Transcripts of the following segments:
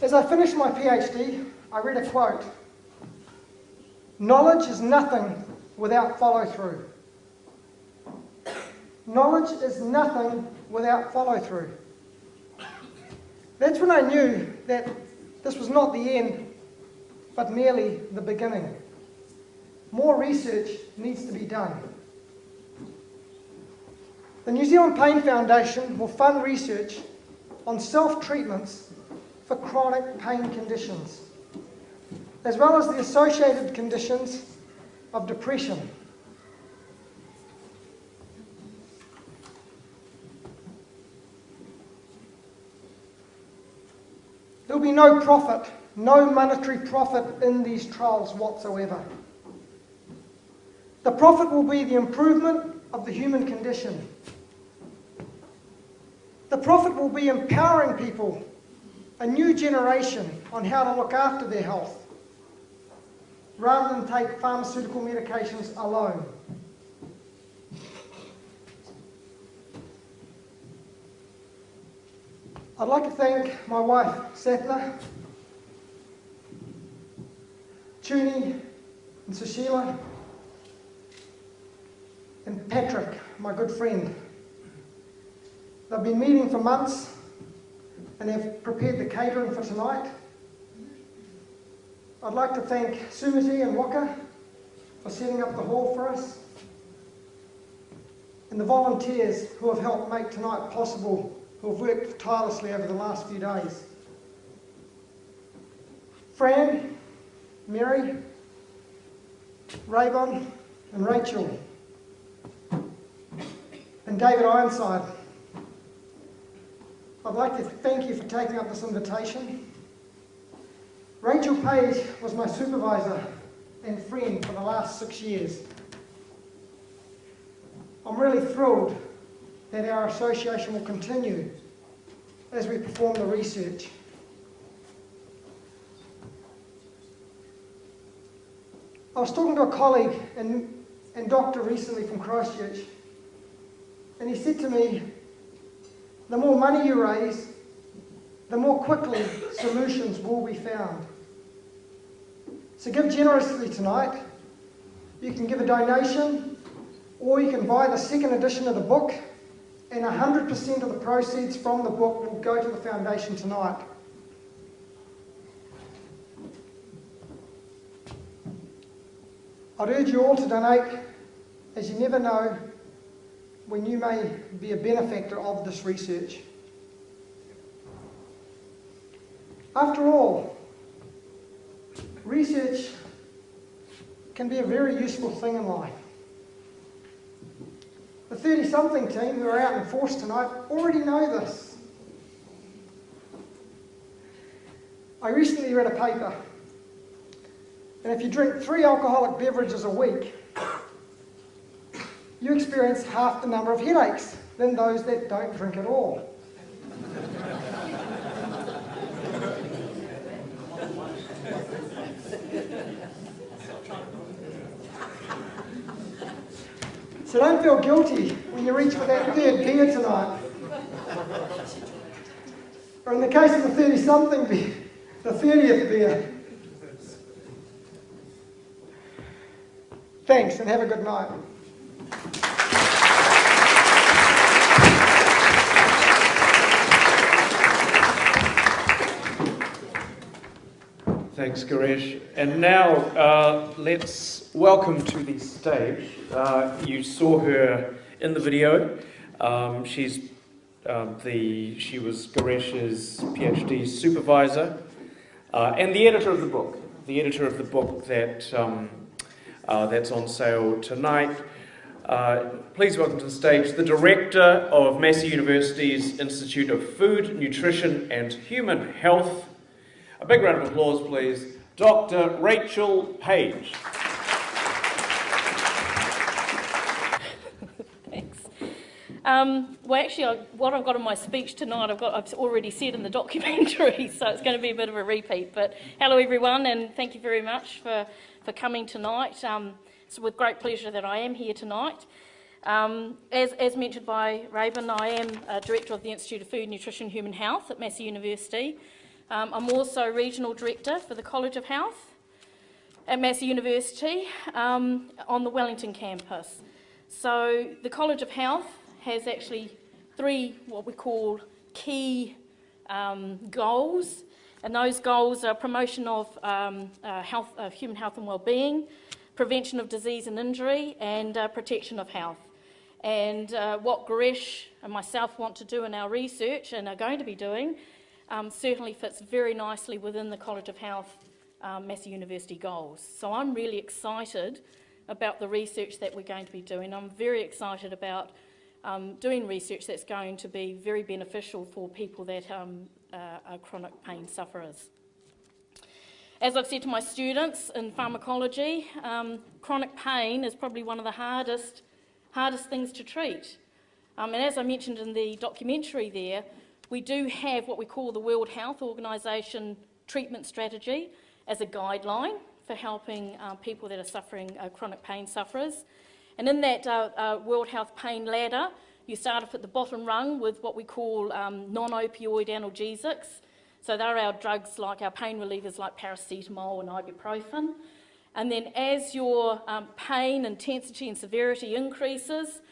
As I finished my PhD, I read a quote: "Knowledge is nothing without follow-through." Knowledge is nothing without follow-through. That's when I knew that this was not the end, but merely the beginning. More research needs to be done. The New Zealand Pain Foundation will fund research on self-treatments for chronic pain conditions, as well as the associated conditions of depression. There will be no profit, no monetary profit in these trials whatsoever. The profit will be the improvement of the human condition. The profit will be empowering people, a new generation, on how to look after their health, rather than take pharmaceutical medications alone. I'd like to thank my wife, Satna, Chuni and Sushila, and Patrick, my good friend. They've been meeting for months and have prepared the catering for tonight. I'd like to thank Sumiti and Waka for setting up the hall for us, and the volunteers who have helped make tonight possible, who have worked tirelessly over the last few days. Fran, Mary, Raybon and Rachel, and David Ironside. I'd like to thank you for taking up this invitation. Rachel Page was my supervisor and friend for the last 6 years. I'm really thrilled that our association will continue as we perform the research. I was talking to a colleague and doctor recently from Christchurch, and he said to me, the more money you raise, the more quickly solutions will be found. So give generously tonight. You can give a donation, or you can buy the second edition of the book, and 100% of the proceeds from the book will go to the foundation tonight. I'd urge you all to donate, as you never know when you may be a benefactor of this research. After all, research can be a very useful thing in life. The 30-something team who are out in force tonight already know this. I recently read a paper, and if you drink 3 alcoholic beverages a week, you experience half the number of headaches than those that don't drink at all. So don't feel guilty when you reach for that third beer tonight. Or in the case of the 30-something beer, the 30th beer. Thanks, and have a good night. Thanks, Giresh. And now let's welcome to the stage. You saw her in the video. She was Giresh's PhD supervisor and the editor of the book. The editor of the book that that's on sale tonight. Please welcome to the stage the director of Massey University's Institute of Food, Nutrition and Human Health. A big round of applause, please. Dr. Rachel Page. Thanks. Well, actually, what I've got in my speech tonight, I've already said in the documentary, so it's going to be a bit of a repeat. But hello, everyone, and thank you very much for coming tonight. It's with great pleasure that I am here tonight. As mentioned by Raven, I am Director of the Institute of Food, Nutrition and Human Health at Massey University. I'm also Regional Director for the College of Health at Massey University on the Wellington campus. So the College of Health has actually 3 what we call key goals, and those goals are promotion of human health and wellbeing, prevention of disease and injury, and protection of health. And what Giresh and myself want to do in our research and are going to be doing certainly fits very nicely within the College of Health Massey University goals. So I'm really excited about the research that we're going to be doing. I'm very excited about doing research that's going to be very beneficial for people that are chronic pain sufferers. As I've said to my students in pharmacology, chronic pain is probably one of the hardest things to treat. And as I mentioned in the documentary there, we do have what we call the World Health Organization treatment strategy as a guideline for helping people that are suffering chronic pain sufferers. And in that World Health Pain Ladder, you start off at the bottom rung with what we call non-opioid analgesics. So they're our drugs like our pain relievers like paracetamol and ibuprofen. And then as your pain intensity and severity increases,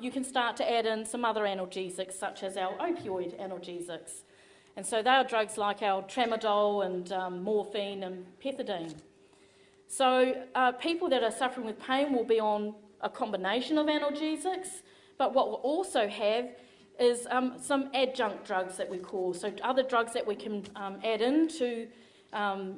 you can start to add in some other analgesics such as our opioid analgesics. And so they are drugs like our tramadol and morphine and pethidine. So people that are suffering with pain will be on a combination of analgesics, but what we'll also have is some adjunct drugs that we call, so other drugs that we can add in to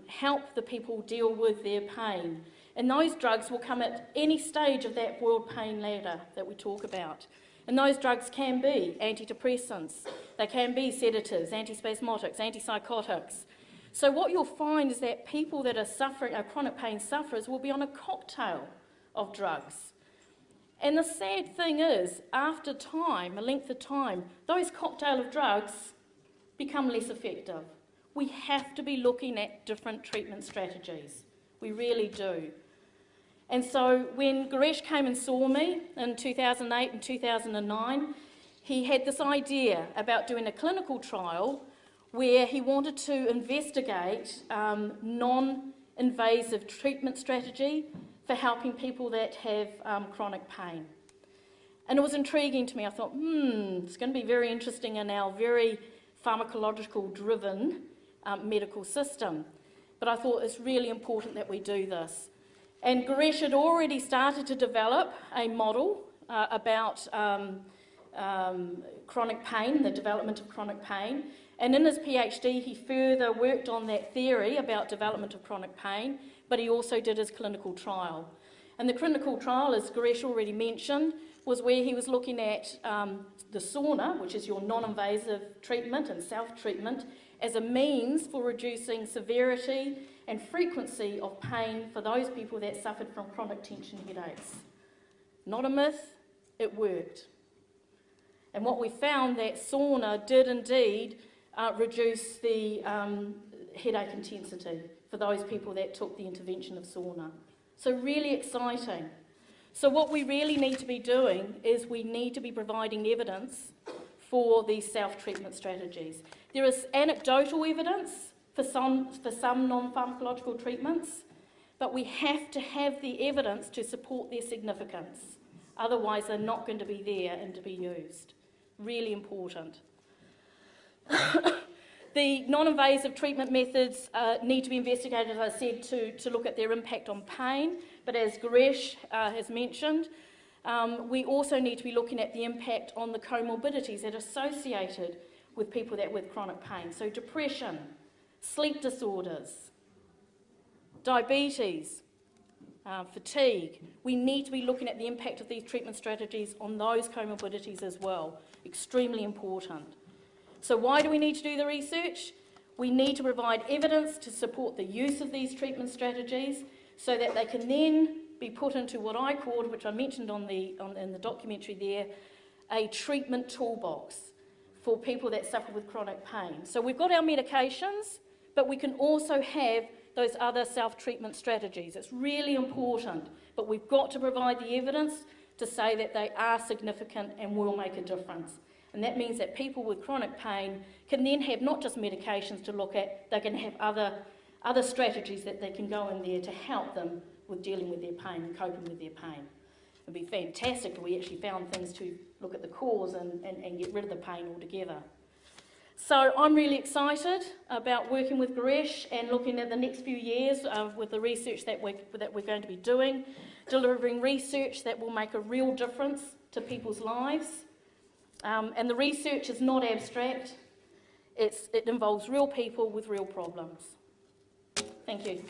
help the people deal with their pain. And those drugs will come at any stage of that World Pain Ladder that we talk about. And those drugs can be antidepressants, they can be sedatives, antispasmodics, antipsychotics. So what you'll find is that people that are suffering, chronic pain sufferers, will be on a cocktail of drugs. And the sad thing is, after time, a length of time, those cocktail of drugs become less effective. We have to be looking at different treatment strategies. We really do. And so when Giresh came and saw me in 2008 and 2009, he had this idea about doing a clinical trial where he wanted to investigate non-invasive treatment strategy for helping people that have chronic pain. And it was intriguing to me. I thought, it's going to be very interesting in our very pharmacological-driven medical system. But I thought it's really important that we do this. And Giresh had already started to develop a model about chronic pain, the development of chronic pain. And in his PhD, he further worked on that theory about development of chronic pain, but he also did his clinical trial. And the clinical trial, as Giresh already mentioned, was where he was looking at the sauna, which is your non-invasive treatment and self-treatment, as a means for reducing severity and frequency of pain for those people that suffered from chronic tension headaches. Not a myth, it worked. And what we found that sauna did indeed reduce the headache intensity for those people that took the intervention of sauna. So really exciting. So what we really need to be doing is we need to be providing evidence for these self-treatment strategies. There is anecdotal evidence for some non-pharmacological treatments, but we have to have the evidence to support their significance. Otherwise, they're not going to be there and to be used. Really important. The non-invasive treatment methods need to be investigated, as I said, to look at their impact on pain. But as Giresh has mentioned, we also need to be looking at the impact on the comorbidities that are associated with people that with chronic pain. So depression, sleep disorders, diabetes, fatigue. We need to be looking at the impact of these treatment strategies on those comorbidities as well. Extremely important. So why do we need to do the research? We need to provide evidence to support the use of these treatment strategies so that they can then be put into what I called, which I mentioned in the documentary there, a treatment toolbox for people that suffer with chronic pain. So we've got our medications, but we can also have those other self-treatment strategies. It's really important, but we've got to provide the evidence to say that they are significant and will make a difference. And that means that people with chronic pain can then have not just medications to look at, they can have other strategies that they can go in there to help them with dealing with their pain and coping with their pain. It would be fantastic if we actually found things to look at the cause and get rid of the pain altogether. So I'm really excited about working with Giresh and looking at the next few years with the research that we're going to be doing, delivering research that will make a real difference to people's lives. And the research is not abstract, it involves real people with real problems. Thank you.